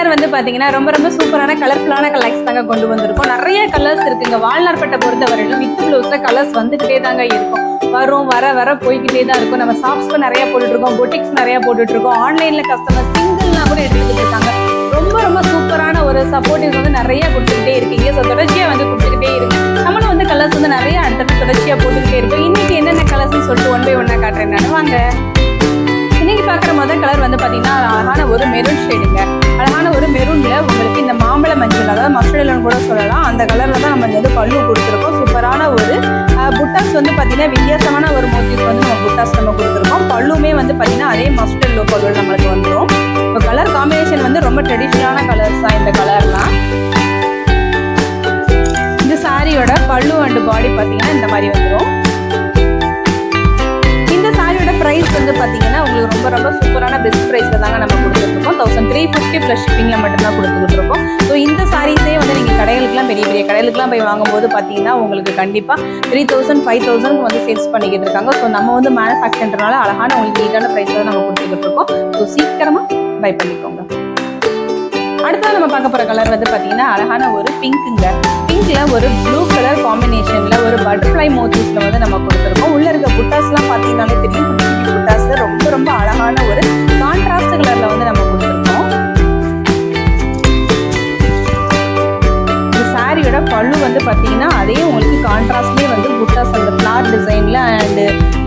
Colour வந்து பாத்தீங்கன்னா ரொம்ப சூப்பரான கலர்ஃபுல்லான கலெக்ஷன் தாங்க கொண்டு வந்திருக்கோம். நிறைய கலர்ஸ் இருக்குங்க. வால்நார்பேட்டை பொறுத்தவரையிலும் வித் ப்ளவுஸ்ல கலர்ஸ் வந்துகிட்டே தாங்க இருக்கும். வர போய்கிட்டே தான் இருக்கும். நம்ம ஷாப்ஸ்க்கு நிறைய போட்டுட்டு இருக்கோம், பொட்டிக்ஸ் நிறைய போட்டுட்டு இருக்கோம். ஆன்லைன்ல கஸ்டமர் சிங்கிள்லாம் கூட எடுத்துக்கிட்டு இருக்காங்க. ரொம்ப சூப்பரான ஒரு சப்போர்ட்டிவ் வந்து நிறைய கொடுத்துக்கிட்டே இருக்கீங்க. ஸோ தொடர்ச்சியா வந்து கொடுத்துக்கிட்டே இருக்கு. நம்மளும் வந்து கலர்ஸ் வந்து நிறைய அடுத்தடுத்து தொடர்ச்சியா போட்டுக்கிட்டே இருக்கும். இன்னைக்கு என்னென்ன கலர்ஸ்ன்னு சொல்லிட்டு ஒன் பை ஒன்னா காட்டுறேன் நான். வாங்க. இன்னைக்கு பாக்குற முதல் கலர் வந்து பாத்தீங்கன்னா அழகான ஒரு மெரூன் ஷேடுங்க. அழகான ஒரு மெரூன்ல உங்களுக்கு இந்த மாம்பழ மஞ்சள், அதாவது மஸ்டர்ட் கூட சொல்லலாம், அந்த கலர்ல தான் நம்ம வந்து பல்லு கொடுத்துருக்கோம். சூப்பரான ஒரு புட்டாஸ் வந்து பாத்தீங்கன்னா வித்தியாசமான ஒரு மோட்டிவ் வந்து நம்ம புட்டாஸ் நம்ம கொடுத்துருக்கோம். பல்லுமே வந்து பாத்தீங்கன்னா அதே மஸ்டர்ட் லோ பல்லு நம்மளுக்கு வந்துடும். இப்போ கலர் காம்பினேஷன் வந்து ரொம்ப ட்ரெடிஷ்னலான கலர்ஸ் தான் இந்த கலர்லாம். இந்த சாரியோட பல்லு அண்ட் பாடி பாத்தீங்கன்னா இந்த மாதிரி வந்துடும். பிரைஸ் வந்து பாத்தீங்கன்னா உங்களுக்கு ரொம்ப சூப்பரான பெஸ்ட் பிரைஸ்ல தாங்க நம்ம கொடுத்துருக்கோம். 1350 பிளஸ் ஷிப்பிங்ல மட்டும்தான் கொடுத்துக்கிட்டு இருக்கோம். ஸோ இந்த சாரீஸே வந்து நீங்க கடைகளுக்குலாம் பெரிய கடைகளுக்குலாம் போய் வாங்கும்போது பாத்தீங்கன்னா உங்களுக்கு கண்டிப்பா 3000 5000 வந்து சேல்ஸ் பண்ணிக்கிட்டு இருக்காங்க. ஸோ நம்ம வந்து மேனுஃபேக்சர்ன்றனால அழகான உங்களுக்கு நீட்டான பிரைஸ் தான் நம்ம கொடுத்துக்கிட்டு இருக்கோம். ஸோ சீக்கிரமா பை பண்ணிக்கோங்க. அடுத்தது நம்ம பார்க்க போற கலர் வந்து பாத்தீங்கன்னா அழகான ஒரு பிங்க்குங்க. பிங்க்ல ஒரு ப்ளூ கலர் காம்பினேஷன்ல ஒரு பட்டர்ஃப்ளை மோட்டிவ்ஸ்ல வந்து நம்ம கொடுத்துருக்கோம். உள்ள இருக்க புட்டாஸ்லாம் பாத்தீங்கன்னாலே தெரியும். புட்டாஸ்ல ரொம்ப அழகான ஒரு கான்ட்ராஸ்ட் கலர்ல வந்து நம்ம கொடுத்துருக்கோம். இந்த சாரியோட பல்லு வந்து பாத்தீங்கன்னா அதே உங்களுக்கு கான்ட்ராஸ்ட்லயே வந்து புட்டாஸ் அந்த ஃபிளார் டிசைன்ல அண்ட்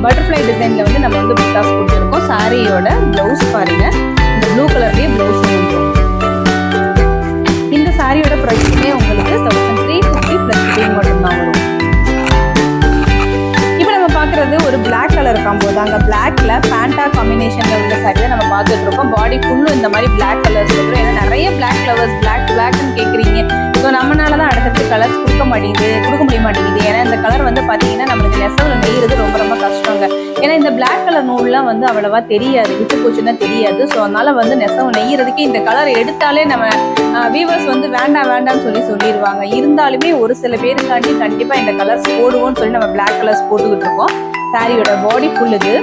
பட்டர்ஃப்ளை டிசைன்ல வந்து நம்ம வந்து புட்டாஸ் கொடுத்துருக்கோம். சாரியோட பிளவுஸ் பாருங்க, இந்த ப்ளூ கலர்லயே பிளவுஸ் வந்துடும். இந்த சாரியோட ப்ரைஸுமே உங்களுக்கு 1350 பிளஸ் ஷிப்பிங் மட்டும்தான் வரும். இப்போ நம்ம பார்க்குறது ஒரு பிளாக் கலர் காம்போ தாங்க. பிளாக்ல ஃபேண்டா காம்பினேஷன்ல உள்ள சாரி தான் நம்ம பார்த்துட்டு இருக்கோம். பாடி ஃபுல்லும் இந்த மாதிரி பிளாக் கலர்ஸ் வந்துடும். ஏன்னா நிறைய பிளாக் ஃப்ளவர்ஸ் பிளாக்னு கேட்குறீங்க. ஸோ நம்மளால தான் அடுத்தடுத்து கலர்ஸ் கொடுக்க முடிய மாட்டேங்குது. ஏன்னா இந்த கலர் வந்து பார்த்தீங்கன்னா நம்மளுக்கு நெசவில் நெய்கிறது ரொம்ப கஷ்டங்க. ஏன்னா இந்த பிளாக் கலர் நூல்லாம் வந்து அவ்வளவா தெரியாது, விட்டு போச்சுன்னா தெரியாது. ஸோ அதனால வந்து நெசவு நெய்யறதுக்கு இந்த கலர் எடுத்தாலே நம்ம வியூவர்ஸ் வந்து வேண்டாம்னு சொல்லிடுவாங்க. இருந்தாலுமே ஒரு சில பேருக்காண்டி கண்டிப்பா இந்த கலர்ஸ் போடுவோம்னு சொல்லி நம்ம பிளாக் கலர்ஸ் போட்டுக்கிட்டு இருக்கோம். சாரியோட பாடி ஃபுல் இது.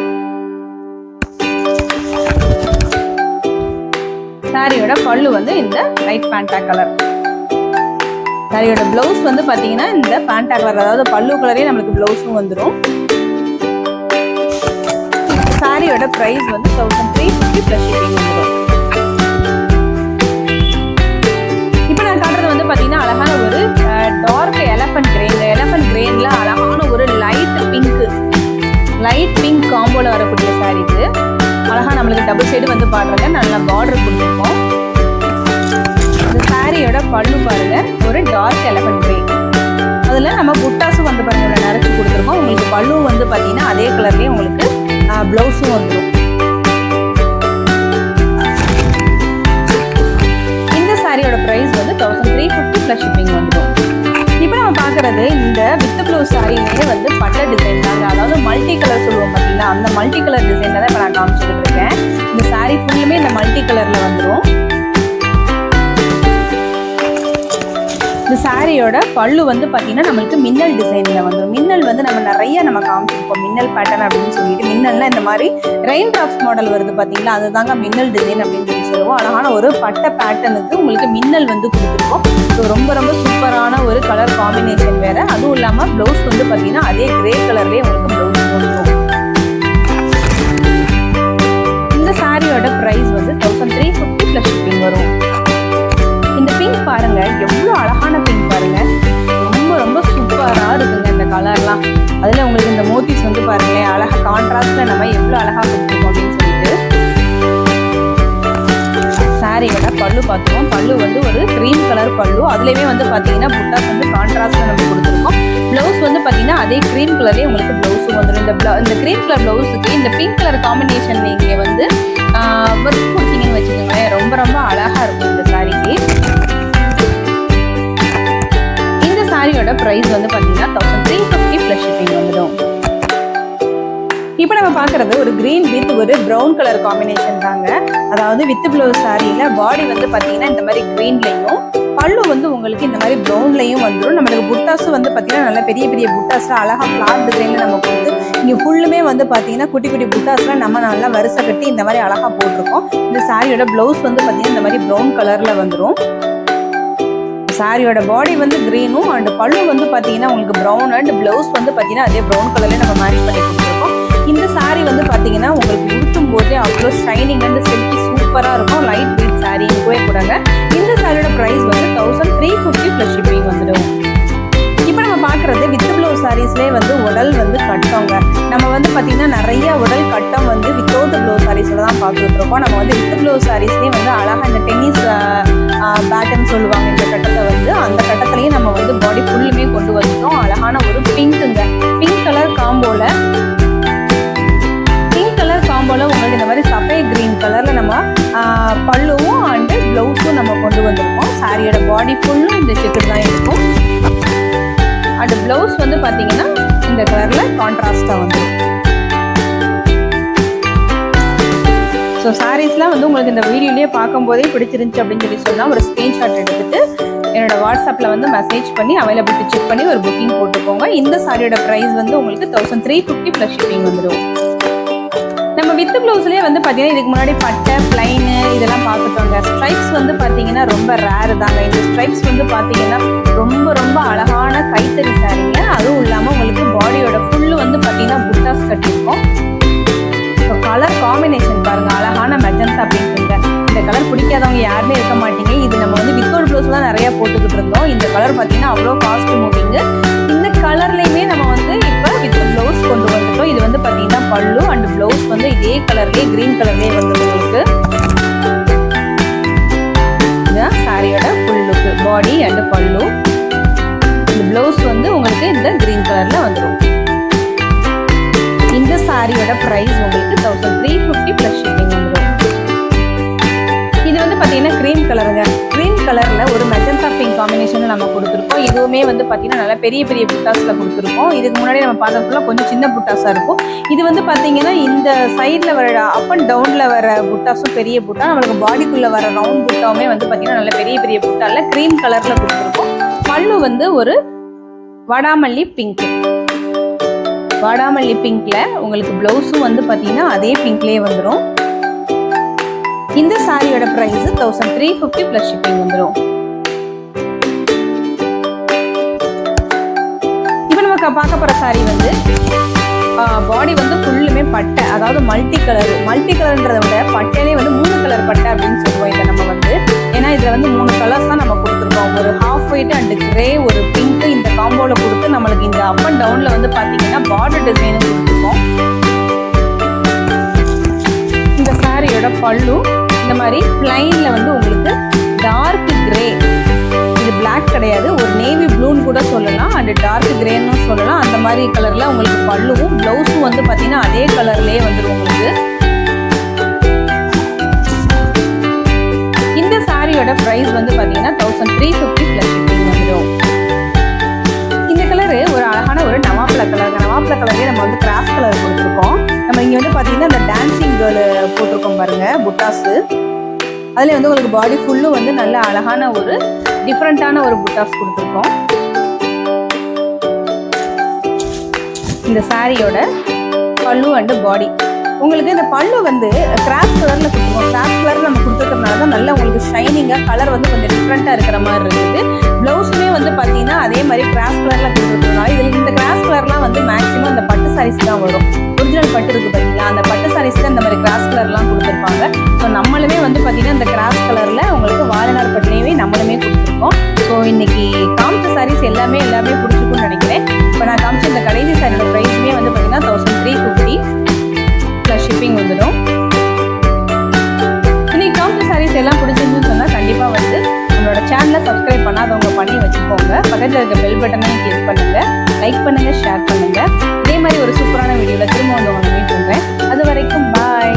சாரியோட பல்லு வந்து இந்த லைட் ஃபேண்டா கலர். சாரியோட பிளவுஸ் வந்து பாத்தீங்கன்னா இந்த ஃபேண்டா கலர், அதாவது பல்லு கலரே நம்மளுக்கு பிளவுஸும் வந்துடும். சாரியோட பிரைஸ் வந்து 1350 பிளஸ் ஷிப்பிங் வந்துடும். இப்போ நான் காட்டுறது வந்து பாத்தீங்கன்னா அழகான ஒரு டார்க் எலஃபண்ட் கிரெயின்ல அழகான ஒரு லைட் பிங்க் காம்போல வரக்கூடிய சாரி இது. அழகா நம்மளுக்கு டபுள் சைடு வந்து பாடுறாங்க, நல்லா பார்டர் கொடுத்துருக்கோம். இந்த சாரியோட பல்லு பாருங்க, ஒரு டார்க் எலஃபண்ட் கிரே. அதுல நம்ம புட்டாஸும் வந்து பாருங்க நிறைச்சு கொடுத்துருக்கோம். உங்களுக்கு பல்லு வந்து பாத்தீங்கன்னா அதே கலர்லயே உங்களுக்கு பிளவுஸும் வந்துடும். இந்த சாரியோட பிரைஸ் வந்து 1350 பிளஸ் ஷிப்பிங் வந்துடும். இப்போ நம்ம பார்க்கறது இந்த வித் ப்ளவுஸ் சாரியிலேயே வந்து பட்டை டிசைன் தாங்க. அதாவது மல்டி கலர் சொல்லுவோம் பார்த்தீங்கன்னா, அந்த மல்டி கலர் டிசைன் தான் இப்போ நான் காமிச்சிட்டு இருக்கேன். இந்த சாரி ஃபுல்லுமே இந்த மல்டி கலர்ல வந்துடும். இந்த சாரியோட பல்லு வந்து பார்த்தீங்கன்னா நம்மளுக்கு மின்னல் டிசைன்ல வந்துடும். மின்னல் வந்து நம்ம நிறைய காமிச்சிருப்போம், மின்னல் பேட்டர்ன் அப்படின்னு சொல்லிட்டு. மின்னல்னா இந்த மாதிரி ரெயின் டிராப்ஸ் மாடல் வருது பார்த்தீங்களா, அதுதாங்க மின்னல் டிசைன் அப்படின்னு சொல்லி சொல்லுவோம். அழகான ஒரு பட்டை பேட்டர்னுக்கு உங்களுக்கு மின்னல் வந்து கொடுத்துருக்கோம். ஸோ ரொம்ப சூப்பரான ஒரு கலர் காம்பினேஷன் வேற. அதுவும் இல்லாமல் பிளவுஸ் வந்து பார்த்தீங்கன்னா அதே கிரே கலர்லேயே உங்களுக்கு பிளவுஸ் வந்துடும். இந்த சாரியோட பிரைஸ் வந்து 1350 பிளஸ் ஷிப்பிங் வரும். இந்த பிங்க் பாருங்க, எவ்வளோ அழகான பிங்க் பாருங்க, ரொம்ப சூப்பரா இருக்குங்க இந்த கலர்லாம். அதுல உங்களுக்கு இந்த மோட்டிவ்ஸ் வந்து பாருங்களேன், அழகா கான்ட்ராஸ்ட்ல நம்ம எவ்வளோ அழகா கொடுத்துருக்கோம் அப்படின்னு சொல்லிட்டு. சாரியோட பல்லு பார்த்துருவோம். பல்லு வந்து ஒரு கிரீம் கலர் பல்லு. அதுலயுமே வந்து பாத்தீங்கன்னா புட்டாஸ் வந்து கான்ட்ராஸ்ட்ல நம்ம கொடுத்துருக்கோம். பிளவுஸ் வந்து பாத்தீங்கன்னா அதே கிரீம் கலர்லயே உங்களுக்கு பிளவுஸும் வந்துடும். இந்த கிரீம் கலர் பிளவுஸுக்கு இந்த பிங்க் கலர் காம்பினேஷன் நீங்க வந்து ஒர்க் கொடுத்தீங்கன்னு வச்சுக்கோங்களேன், ரொம்ப அழகா இருக்கும் இந்த சாரிக்கு. இந்த சாரியோட பிரைஸ் வந்து பாத்தீங்கன்னா 1350 பிளஸ் ஷிப்பிங் வந்துடும். இப்போ நம்ம பார்க்கறது ஒரு கிரீன் வித் ஒரு ப்ரௌன் கலர் காம்பினேஷன் தாங்க. அதாவது வித் ப்ளவுஸ் சாரியில பாடி வந்து பாத்தீங்கன்னா இந்த மாதிரி கிரீன்லையும், பல்லு வந்து உங்களுக்கு இந்த மாதிரி ப்ரௌன்லையும் வந்துடும். நம்மளுக்கு புட்டாஸும் வந்து பாத்தீங்கன்னா நல்ல பெரிய புட்டாஸ்ல அழகா ஃபிளார் டிசைன்ல நம்ம கொடுத்து இங்கே ஃபுல்லுமே வந்து பார்த்தீங்கன்னா குட்டி குட்டி புட்டாஸ்லாம் நம்ம நல்லா வரிசை கட்டி இந்த மாதிரி அழகாக போட்டிருக்கோம். இந்த சாரியோட ப்ளவுஸ் வந்து பார்த்தீங்கன்னா இந்த மாதிரி ப்ரௌன் கலரில் வந்துடும். சாரியோட பாடி வந்து க்ரீனும் அண்ட் பல்லு வந்து பார்த்தீங்கன்னா உங்களுக்கு ப்ரௌன் அண்ட் ப்ளவுஸ் வந்து பார்த்தீங்கன்னா அதே ப்ரௌன் கலர்லேயே நம்ம மேட்ச் பண்ணி கொடுத்துருக்கோம். இந்த சாரி வந்து பார்த்தீங்கன்னா உங்களுக்கு உடுத்தும் போதே அவ்வளோ ஷைனிங் அண்ட் சில்கி சூப்பராக இருக்கும். லைட் வெயிட் சாரி இருக்கவே கூடாங்க. இந்த சாரியோட ப்ரைஸ் வந்து 1350 ப்ளஸ் ஷிப்பிங் வந்துடும். இப்போ நம்ம பார்க்குறது வித் ப்ளவுஸ் சாரீஸ்லேயே வந்து உடல் வந்து கட்டோங்க. நம்ம வந்து பார்த்திங்கன்னா நிறைய உடல் கட்டம் வந்து வித்தவுட் ப்ளவுஸ் சாரீஸில் தான் பார்த்துட்டு இருக்கோம். நம்ம வந்து வித் ப்ளவுஸ் சாரீஸ்லேயே வந்து அழகாக இந்த டென்னிஸ் பேட்டர்ன் சொல்லுவாங்க. இந்த கட்டத்தை வந்து அந்த கட்டத்துலேயே நம்ம வந்து பாடி ஃபுல்லுமே கொண்டு வந்துட்டோம். அழகான ஒரு பிங்க்குங்க, பிங்க் கலர் காம்போல உங்களுக்கு இந்த மாதிரி சஃபே கிரீன் கலரில் நம்ம பல்லுவும் அண்டு ப்ளவுஸும் நம்ம கொண்டு வந்திருக்கோம். சாரியோட பாடி ஃபுல்லும் இந்த செக்கு தான் இருக்கும். அண்ட் ப்ளவுஸ் வந்து பார்த்தீங்கன்னா இந்த கலரில் கான்ட்ராஸ்டாக வந்துடும். ஸோ சாரீஸ்லாம் வந்து உங்களுக்கு இந்த வீடியோலேயே பார்க்கும்போதே பிடிச்சிருந்துச்சு அப்படின்னு சொல்லி சொன்னால் ஒரு ஸ்க்ரீன்ஷாட் எடுத்துகிட்டு என்னோட வாட்ஸ்அப்பில் வந்து மெசேஜ் பண்ணி அவைலபிலிட்டி செக் பண்ணி ஒரு புக்கிங் போட்டுக்கோங்க. இந்த சாரியோட ப்ரைஸ் வந்து உங்களுக்கு 1350 ப்ளஸ் ஷிப்பிங் வந்துடும். நம்ம வித் ப்ளவுஸ்லேயே வந்து பார்த்தீங்கன்னா இதுக்கு முன்னாடி பட்டை பிளைனு இதெல்லாம் பார்த்துட்டோங்க. ஸ்ட்ரைப்ஸ் வந்து பார்த்தீங்கன்னா ரொம்ப ரேரு தாங்க. இந்த ஸ்ட்ரைப்ஸ் வந்து பார்த்தீங்கன்னா ரொம்ப ரொம்ப அழகான கைத்தறி சாரீங்க. அதுவும் இல்லாமல் உங்களுக்கு பாடியோட ஃபுல்லு வந்து பார்த்தீங்கன்னா புட்டாஸ் கட்டியிருக்கோம். ஸோ கலர் காம்பினேஷன் பாருங்கள், அழகான மெஜந்தா பிங்க்குங்க. இந்த கலர் பிடிக்காதவங்க யாருமே இருக்க மாட்டீங்க. இது நம்ம வந்து வித்தவுட் ப்ளவுஸ் தான் நிறையா போட்டுக்கிட்டு இருந்தோம். இந்த கலர் பார்த்தீங்கன்னா அவ்வளோ ஃபாஸ்ட் மூவிங்கு. இந்த கலர்லேயுமே நம்ம வந்து இப்போ வித் ப்ளவுஸ் கொண்டு வந்துட்டோம். இது வந்து பார்த்தீங்கன்னா பல்லு அண்ட் ப்ளவுஸ் வந்து இதே கலர்லேயே க்ரீன் கலர்லேயே வந்து உங்களுக்கு இதுதான் சாரியோட ஃபுல் லுக்கு. பாடி அண்ட் பல்லு, இந்த ப்ளவுஸ் வந்து உங்களுக்கு இந்த க்ரீன் கலரில் வந்துடும். இந்த சாரியோட ப்ரைஸ் உங்களுக்கு 1350 ப்ளஸ் ஷிப்பிங் வந்துடும். இது வந்து பார்த்தீங்கன்னா க்ரீம் கலருங்க. க்ரீம் கலரில் ஒரு மெஜந்தா பிங்க் காம்பினேஷனில் நம்ம கொடுத்துருக்கோம். இதுவுமே வந்து பார்த்தீங்கன்னா நல்லா பெரிய பெரிய புட்டாஸில் கொடுத்துருக்கோம். இதுக்கு முன்னாடி நம்ம பார்த்ததுல கொஞ்சம் சின்ன புட்டாஸாக இருக்கும். இது வந்து பார்த்தீங்கன்னா இந்த சைடில் வர அப் அண்ட் டவுனில் வர புட்டாஸும் பெரிய புட்டா, நம்மளுக்கு பாடிக்குள்ளே வர ரவுண்ட் புட்டாவுமே வந்து பார்த்தீங்கன்னா நல்ல பெரிய பெரிய புட்டாவில் க்ரீம் கலரில் கொடுத்துருக்கோம். பல்லு வந்து ஒரு வாடாமல்லி பிங்க், வாடாமல்லி பிங்க்கில் உங்களுக்கு ப்ளவுஸும் வந்து பார்த்தீங்கன்னா அதே பிங்க்லேயே வந்துடும். இந்த சாரியோட ப்ரைஸ் 1350 ப்ளஸ் ஷிப்பிங் வந்துடும். இப்போ நமக்கு பார்க்க போகிற சாரி வந்து பாடி வந்து ஃபுல்லுமே பட்டை, அதாவது மல்டி கலர்ன்றதை விட பட்டையிலே வந்து 3 கலர் பட்டை அப்படின்னு சொல்லுவோம் இதை நம்ம வந்து. ஏன்னா இதில் வந்து 3 கலர்ஸ் தான் நம்ம கொடுத்துருக்கோம். ஒரு ஹாஃப் ஒயிட் அண்ட் கிரே, ஒரு பிங்க் இந்த காம்போவில் கொடுத்து நம்மளுக்கு இந்த அப் அண்ட் டவுனில் வந்து பார்த்தீங்கன்னா பார்டர் டிசைனும் கொடுத்துருக்கோம். இந்த சாரியோட பல்லு இந்த மாதிரி பிளைனில் வந்து உங்களுக்கு டார்க் கிரே, இது பிளாக் கிடையாது, ஒரு நேவி ப்ளூன்னு கூட சொல்லலாம் அண்ட் டார்க் கிரேன்னு சொல்லலாம். அந்த மாதிரி கலரில் உங்களுக்கு பல்லுவும் ப்ளவுஸும் வந்து பார்த்தீங்கன்னா அதே கலர்லேயே வந்துடும் உங்களுக்கு. இந்த சாரியோட ப்ரைஸ் வந்து பார்த்தீங்கன்னா 1350 ப்ளஸ் ஷிப்பிங் வந்துடும். இந்த கலரு ஒரு அழகான ஒரு நவாப்பழ கலர். நவாப்பழ கலர்லேயே நம்ம வந்து கிராஸ் கலர் கொடுத்துருக்கோம். நம்ம இங்கே வந்து பார்த்தீங்கன்னா இந்த டான்சிங் கேர்ள் போட்டிருக்கோம் பாருங்க, புட்டாஸு. அதில் வந்து உங்களுக்கு பாடி ஃபுல்லும் வந்து நல்ல அழகான ஒரு டிஃப்ரெண்ட்டான ஒரு புட்டாஸ் கொடுத்துருக்கோம். இந்த சாரியோட பல்லு அண்டு பாடி உங்களுக்கு இந்த பல்லு வந்து கிராஸ் கலரில் கொடுத்துருக்கோம். கிராஸ் கலர் நம்ம கொடுத்துருக்கறனால தான் நல்லா உங்களுக்கு ஷைனிங்காக கலர் வந்து கொஞ்சம் டிஃப்ரெண்ட்டாக இருக்கிற மாதிரி இருக்குது. ப்ளவுஸுமே வந்து பார்த்தீங்கன்னா அதே மாதிரி கிராஸ் கலரில் கொடுத்துருக்கனால இதில் இந்த கிராஸ் கலர்லாம் வந்து மேக்ஸிமம் அந்த பட்டு சாரீஸ் தான் வரும். ஒரிஜினல் பட்டு இருக்குது பார்த்தீங்களா, அந்த பட்டு சாரீஸ்க்கு இந்த மாதிரி கிராஸ் கலர்லாம் கொடுத்துருப்பாங்க. ஸோ நம்மளுமே வந்து பார்த்தீங்கன்னா இந்த கிராஸ் கலரில் உங்களுக்கு வாழநார் பட்டுலேயே நம்மளுமே கொடுத்துருக்கோம். ஸோ இன்னைக்கு காமிச்ச சாரீஸ் எல்லாமே பிடிச்சிருக்குன்னு நினைக்கிறேன். இப்போ நான் காமிச்ச இந்த கடைசி சாரியோட ப்ரைஸுமே வந்து பார்த்தீங்கன்னா 1350 ப்ளஸ் ஷிப்பிங் வந்துடும். இன்னைக்கு காமிச்ச சாரீஸ் எல்லாம் பிடிச்சிருந்துன்னு சொன்னால் கண்டிப்பாக வந்து நம்மளோட சேனலை சப்ஸ்கிரைப் பண்ணாதவங்க பண்ணி வச்சுக்கோங்க. பக்கத்தில் இருக்க பெல் பட்டனையும் கிளிக் பண்ணுங்கள், லைக் பண்ணுங்கள், ஷேர் பண்ணுங்கள். இதே மாதிரி ஒரு சூப்பரான வீடியோவில் திரும்ப வந்து உங்களை மீட் பண்ணுறேன். அது வரைக்கும் பாய்.